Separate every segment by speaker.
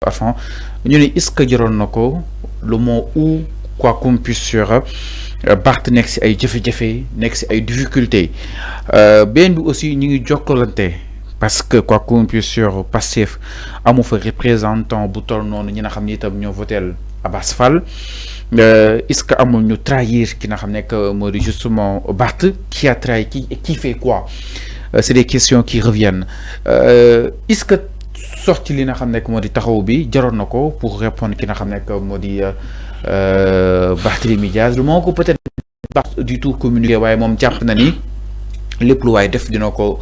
Speaker 1: Enfin, ñu ne est-ce que jaroon na ko le mot ou quoi qu'on puisse sur Barth nekk si ay jafe-jafe nekk si ay difficultés benn bi aussi ñu ngi jokkalante parce que quoi qu'on puisse sur Pastef amu fa représentant bu toll noonu ñi nga xam ne itam ñoo votel Abass Fall est-ce que amul ñu trahir ki nga xam ne que moo di justement Barth qui a trahi qui fait quoi c'est des questions qui reviennent est-ce que sorti li nga xam ne moo di taxaw bi jaroon na ko pour répondre ki nga xam ne moo di Barthélémy Diaz lu moo ko peut-être pas du tout communiqué waaye moom jàpp na ni lépp lu waaye def dina ko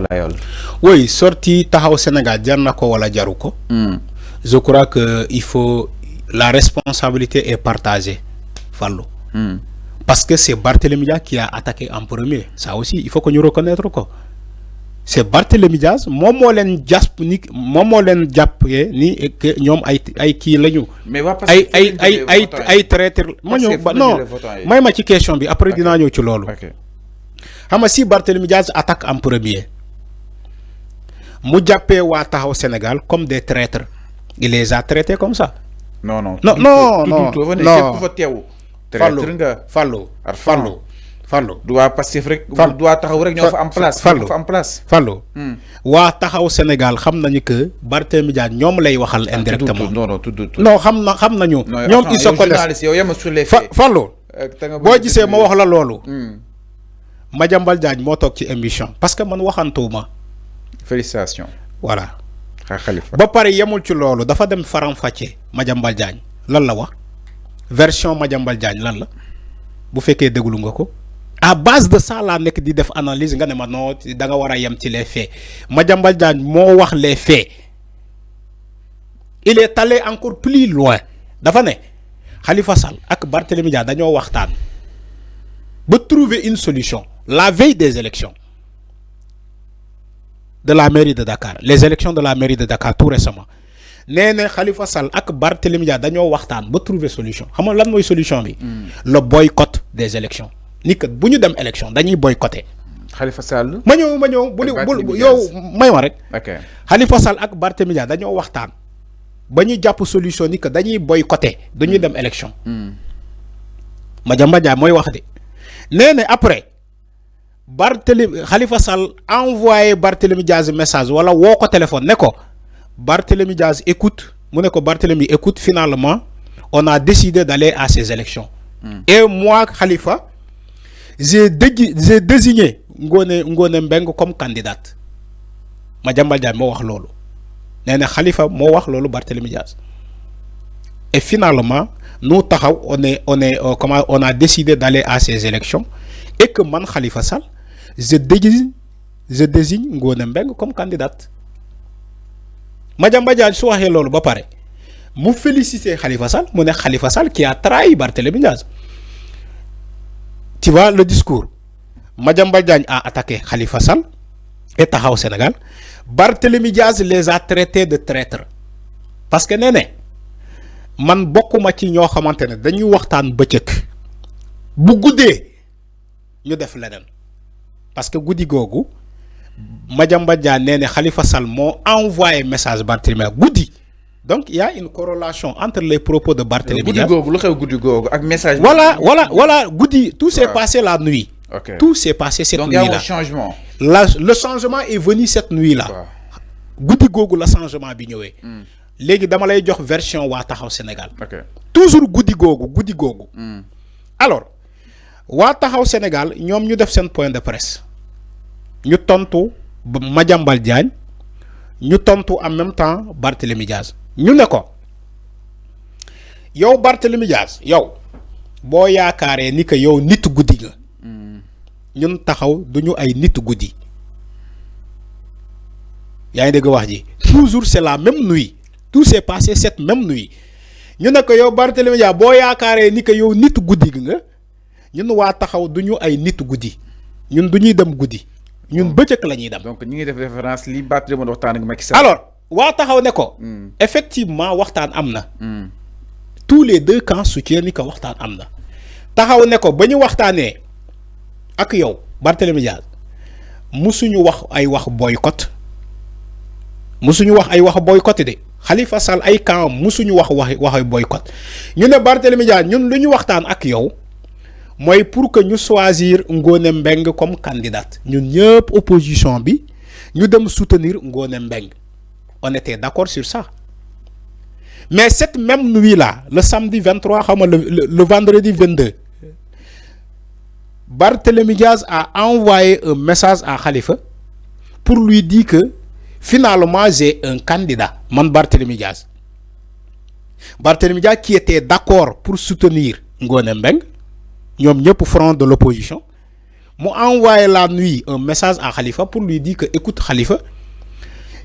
Speaker 1: layool.
Speaker 2: Oui, sorti taxaw Sénégal jar na ko wala jaru ko. Je crois que il faut la responsabilité est partagée, Fallou. Parce que c'est Barthélémy Diaz qui a attaqué en premier. Ça aussi, il faut que nous reconnaître quoi. C'est Barthélémy Diaz moom moo leen jàpp ni moom moo leen jàppee ni que ñoom ay kii lañu.
Speaker 1: mais waa
Speaker 2: ay traître ma ñëw ba non may ma ci question bi après dinaa ñëw ci loolu. xam nga si Barthélémy Diaz attaque en premier mu jàppee waa taxaw Sénégal comme des traîtres il les a traités comme ça.
Speaker 1: non
Speaker 2: Fallou
Speaker 1: du waa Pastef rek. du waa taxaw rek ñoo fa am place.
Speaker 2: Fallou waa taxaw Sénégal xam nañu que Barthélémy Diaz ñoom lay waxal indirectement. non xam nañu. ñoom ils se connaissent. Fallou boo gisee ma wax la loolu. Madiambal Diagne moo toog ci émission parce que man waxantuwuma.
Speaker 1: félicitations.
Speaker 2: voilà.
Speaker 1: Khalifa
Speaker 2: ba pare yemul ci loolu dafa dem faram-fàccee Madiambal Diagne lan la wax version Madiambal Diagne lan la bu fekkee déglu nga ko. À base de ça la nek di def analyse nga ne ma non da nga wara yam ci les faits Madiambal Diagne mo wax les faits il est allé encore plus loin dafa ne Khalifa Sall ak Barthélémy Diaz dañoo waxtaan ba trouver une solution la veille des élections de la mairie de Dakar les élections de la mairie de Dakar tout récemment nee na Khalifa Sall ak Barthélémy Diaz dañoo waxtaan ba trouver solution xam nga lan mooy solution bi le boycott des élections ni que bu ñu dem élection dañuy boycotter.
Speaker 1: Khalifa Sall.
Speaker 2: ma ñëw bu yow may ma rek.
Speaker 1: ok
Speaker 2: Khalifa Sall ak Barthélémy Diaz dañoo waxtaan ba ñu jàpp solution ni que dañuy boycotter dañuy dem élection. Madiambal Diagne mooy wax de nee na après Khalifa Sall envoyé Barthélémy Diaz message wala woo ko téléphone ne ko Barthélémy Diaz écoute mu ne ko Barthélémy écoute finalement on a décidé d'aller à ces élections. Et moi Khalifa. J'ai désigné Ngone Mbengue comme candidate. Madiambal Diagne moo wax loolu. Nee na Khalifa moo wax loolu Barthélémy Diaz. Et finalement, nous taxaw on a décidé d'aller à ces élections et que man Khalifa Sall je désigne Ngone Mbengue comme candidate. Madiambal Diagne su waxee loolu ba pare mu féliciter Khalifa Sall mu ne Khalifa Sall qui a trahi Barthélémy Diaz. Tu vois le discours. Madiambal Diagne a attaqué Khalifa Sall et taxaw Sénégal. Barthélémy Diaz les a traités de traîtres. Parce que nee man bokkuma ci ñoo xamante ne dañuy waxtaan bëccëg bu guddee ñu def leneen parce que guddi googu Madiambal Diagne nee na Khalifa Sall moo envoyé message Barthélémy guddi. Donc il y a une corrélation entre les propos de Barthélémy Diaz. Voilà, Goudi, tout s'est passé la nuit.
Speaker 1: Okay.
Speaker 2: Tout s'est passé cette nuit-là.
Speaker 1: Donc il y a un changement.
Speaker 2: Le changement est venu cette nuit-là. Goudi Gogo, le changement bignoé. Légui dama lay jox version wa taxaw Sénégal.
Speaker 1: Okay.
Speaker 2: Toujours Goudi Gogo. Alors, wa taxaw Sénégal, ñom ñu def sen point de presse. Ñu tontu Madiambal Diagne, ñu tontu en même temps Barthélémy Diaz. ñu ne ko yow Barthélémy Diaz yow boo yaakaaree ni que yow nit guddi nga ñun taxaw duñu ay nit guddi yaa ngi dégg wax ji toujours c'est la même nuit tout s'est passé cette même nuit ñu ne ko yow Barthélémy Diaz boo yaakaaree ni que yow nit guddi nga ñun waa taxaw duñu ay nit guddi ñun duñuy dem guddi ñun bëccëg la ñuy dem.
Speaker 1: Donc ñi ngi def référence li Barthélémy waxtaan ak Macky Sall.
Speaker 2: Alors waa taxaw ne ko effectivement waxtaan am na tous les deux camps soutiennent ni que waxtaan am na taxaw ne ko ba ñu waxtaanee ak yow Barthélémy Diaz musuñu wax ay wax boycott de Khalifa Sall ay camp musuñu wax boycott ñu ne Barthélémy Dias ñun luñu waxtaan ak yow moy pour que ñu choisir Ngone Mbeng comme candidate ñun ñëpp opposition bi ñu dem soutenir Ngone Mbeng on était d'accord sur ça mais cette même nuit là le samedi 23 le vendredi 22 Barthélémy Dias a envoyé un message à Khalifa pour lui dire que finalement j'ai un candidat man Barthélémy Dias qui était d'accord pour soutenir Ngone Mbeng ñom ñëpp front de l'opposition m'a envoyé la nuit un message à Khalifa pour lui dire que écoute Khalifa,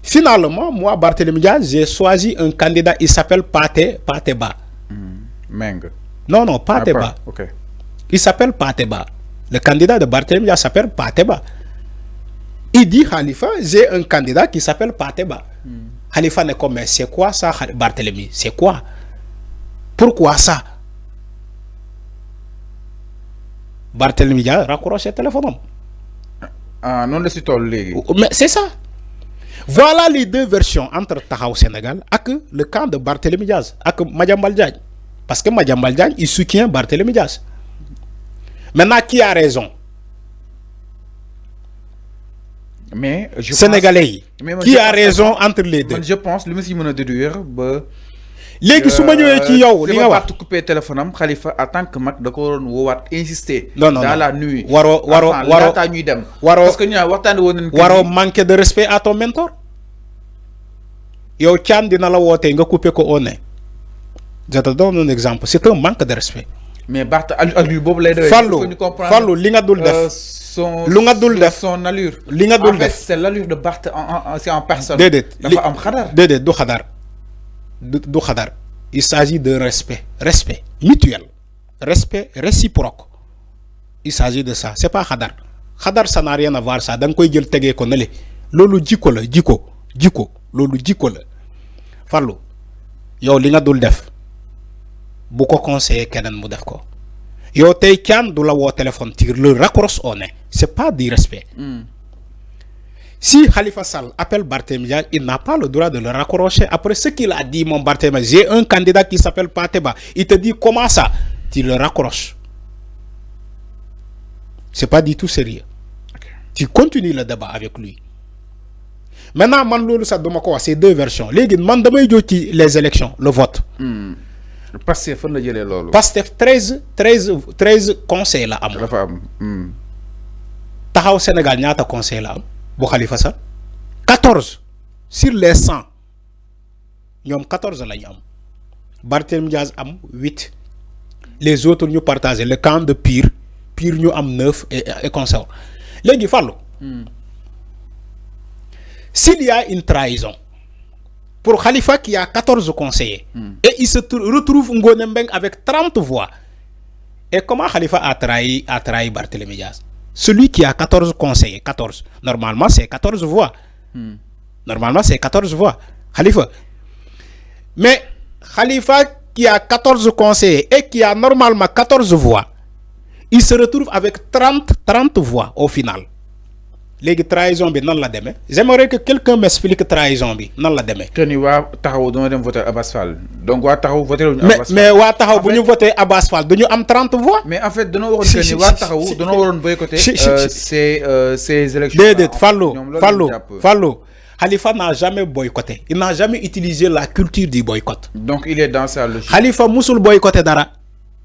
Speaker 2: finalement moi Barthélémy Dias j'ai choisi un candidat, il s'appelle Pathé Ba.
Speaker 1: Meng.
Speaker 2: Non Pathé Ba.
Speaker 1: Okay.
Speaker 2: Il s'appelle Pathé Ba. Le candidat de Barthélémy Dias s'appelle Pathé Ba. Il dit Khalifa, j'ai un candidat qui s'appelle Pathé Ba. Khalifa n'est comme, mais c'est quoi ça Barthélémy? C'est quoi? Pourquoi ça? Barthélémy Dias raccroché le téléphone.
Speaker 1: Ah, non, c'est tout.
Speaker 2: Mais c'est ça. Voilà les deux versions entre Tahaou Sénégal et le camp de Barthélémy Dias, avec Madiambal Diagne. Parce que Madiambal Diagne, il soutient Barthélémy Dias. Maintenant, qui a raison?
Speaker 1: Mais je
Speaker 2: Sénégalais.
Speaker 1: pense,
Speaker 2: qui a raison entre les deux?
Speaker 1: Je pense, le monsieur m'a déduire,
Speaker 2: léegi su ma ñëwee ci yow li nga wax
Speaker 1: couper téléphone am Khalifa en tant que mag da ko waroon woowaat insister.
Speaker 2: non
Speaker 1: dans la nuit.
Speaker 2: waro
Speaker 1: ñuy dem. parce que ñu waxtaanee woon nañu.
Speaker 2: waroo manquer de respect à ton mentor. yow Thiam dina la wootee nga couper ko au nez. je te donne un exemple c'est un manque de respect.
Speaker 1: mais Barth ak lui boobu lay doy.
Speaker 2: Fallu li nga dul def. lu nga dul def
Speaker 1: son allure.
Speaker 2: li nga dul def
Speaker 1: en fait c'est l'allure de Barth c'est en personne.
Speaker 2: déedéet
Speaker 1: dafa am xadar.
Speaker 2: déedéet du xadar. du khadar. Il s'agit de respect mutuel, respect réciproque. Il s'agit de ça. C'est pas khadar. Khadar ça n'a rien à voir ça. Dang koy jël tégué ko nalé. Lolu jiko la, jiko. Lolu jiko la. Fallu. Yow li nga dul def. Bu ko conseiller kenen mu def ko. Yow tay kian du la wo téléphone tire le raccroche au nez. C'est pas du respect. Si Khalifa Sall appelle Barthélémy Dias, il n'a pas le droit de le raccrocher. Après ce qu'il a dit, mon Barthélémy, j'ai un candidat qui s'appelle Pathé Ba. Il te dit comment ça? Tu le raccroches. C'est pas du tout sérieux. Okay. Tu continues le débat avec lui. Maintenant, c'est deux versions. Les élections, le vote.
Speaker 1: Pastef
Speaker 2: 13 conseils là. Tahaou Sénégal, n'y a pas de conseils là. Khalifa Sall 14 sur les 100 ñom 14 lañ am Barthélémy Dias am 8 les autres ñu partagé le camp de Pire ñu am 9 et consort légui fallu s'il y a une trahison pour Khalifa qui a 14 conseillers et il se retrouve Ngone Mbeng avec 30 voix et comment Khalifa a trahi Barthélémy Dias? Celui qui a 14 conseillers, 14. Normalement, c'est 14 voix. Normalement, c'est 14 voix. Khalifa. Mais Khalifa qui a 14 conseillers et qui a normalement 14 voix, il se retrouve avec 30 voix au final. Les trahison bi nan la démé. J'aimerais que quelqu'un m'explique trahison bi nan la démé.
Speaker 1: Que ni wa taxaw do dem voter Abass Fall. Donc wa taxaw voter Abass Fall.
Speaker 2: Mais wa taxaw buñu voter Abass Fall, dañu am 30 voix.
Speaker 1: Mais en fait dañu waxone que ni wa taxaw dañu waron boycotter ces élections.
Speaker 2: Dédé Fallo. Khalifa n'a jamais boycotté. Il n'a jamais utilisé la culture du boycott.
Speaker 1: Donc il est dans sa logique.
Speaker 2: Khalifa musul boycotter dara.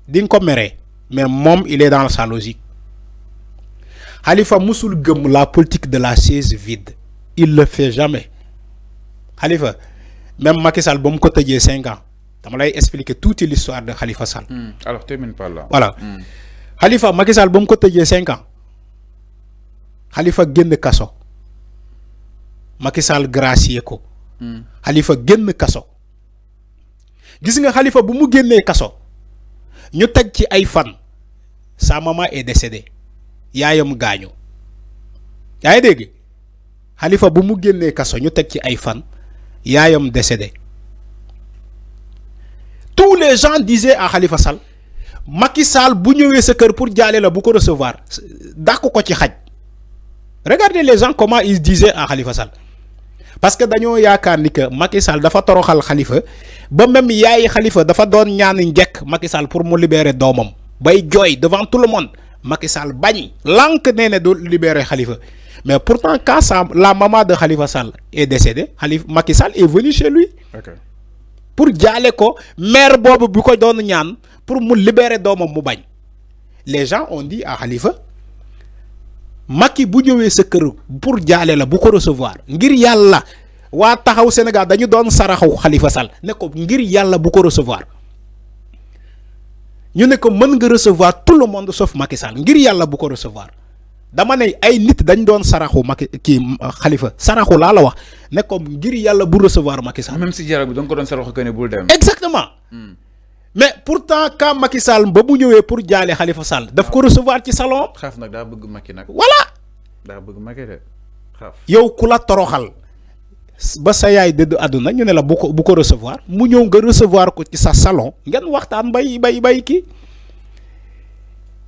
Speaker 2: Ding ko méré. Mais mom il est dans sa logique. Khalifa musul gëm la politique de la chaise vide. Il le fait jamais. Khalifa, même Macky Sall, bon côté de 5 ans, je vais expliquer toute l'histoire de Khalifa Sall.
Speaker 1: Alors, termine par là.
Speaker 2: Voilà. Khalifa, Macky Sall, bon côté de 5 ans. Khalifa gagne kasso. Macky Sall gracier ko. Khalifa gagne kasso. Gis nga Khalifa bu mu génné kasso. Ñu teg ci ay fan. Sa maman est décédée. Yaayam gaañu yaa ngi dégg Khalifa bu mu génnee kaso ñu teg ci ay fan yaayam décédé tous les gens disaient à Khalifa Sall Macky Sall bu ñëwee sa kër pour jaale la bu ko recevoir dàq ko ci xaj regardez les gens comment ils disaient à Khalifa Sall parce que dañoo yaakaar ni que Macky Sall dafa toroxal Khalifa ba même yaay Khalifa dafa doon ñaan njëkk Macky Sall pour mu libérer doomam bay jooy devant tout le monde Macky Sall bañ lànk nee ne du libérer Khalifa mais pourtant quand la maman de Khalifa Sall est décédée Macky Sall est venu chez lui.
Speaker 1: Okay.
Speaker 2: Pour jaale ko mère boobu bu ko doon ñaan pour mu libérer doomam mu bañ les gens ont dit à Khalifa Macky bu ñëwee sa kër pour jaale la bu ko recevoir ngir yàlla waa taxaw Sénégal dañu doon saraxu Khalifa Sall ne ko ngir yàlla bu ko recevoir ñu ne ko mën nga recevoir tout le monde sauf Macky Sall ngir yàlla bu ko recevoir dama ne ay nit dañ doon saraxu Macky kii Khalifa saraxu laa la wax ne ko ngir yàlla bu recevoir Macky Sall.
Speaker 1: même si dialogue bi da nga ko doon saraxu que ne bul dem.
Speaker 2: exactement. mais pourtant quand Macky Sall ba mu ñëwee pour jaale Khalifa Sall daf ko recevoir ci salon.
Speaker 1: xaaf nag daa bëgg Macky nag.
Speaker 2: voilà.
Speaker 1: daa bëgg Macky de xaaf.
Speaker 2: yow ku la toroxal ba sa yaay dëdd àdduna ñu ne la bu ko recevoir mu ñëw nga recevoir ko ci sa salon ngeen waxtaan bay kii.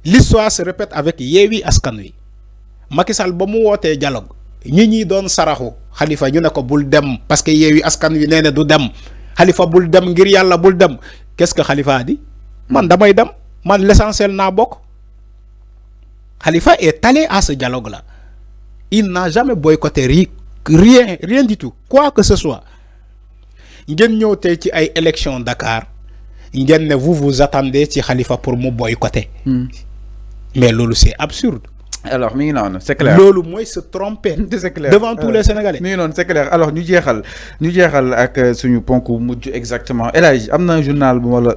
Speaker 2: l'histoire se répète avec Yewwi Askan Wi Macky Sall ba mu wootee dialogue ñi doon saraxu Khalifa ñu ne ko bul dem parce que Yewwi Askan Wi nee na du dem Khalifa bul dem ngir yàlla bul dem qu'est-ce que Khalifa a dit man damay dem man l'essentiel naa bokk. Khalifa est allé à ce dialogue là il n'a jamais boycotté rien du tout quoi que ce soit ngeen ñëw tey ci ay élections Dakar ngeen ne vous attendez ci Khalifa pour mu boycotter. mais loolu c'est absurde.
Speaker 1: alors mi ngi noonu c'est clair
Speaker 2: loolu mooy se tromper.
Speaker 1: c'est clair
Speaker 2: devant tous les Sénégalais.
Speaker 1: mi ngi noonu c'est clair alors ñu jeexal ak suñu ponk mujj exactement El Hadj am na journal bu wala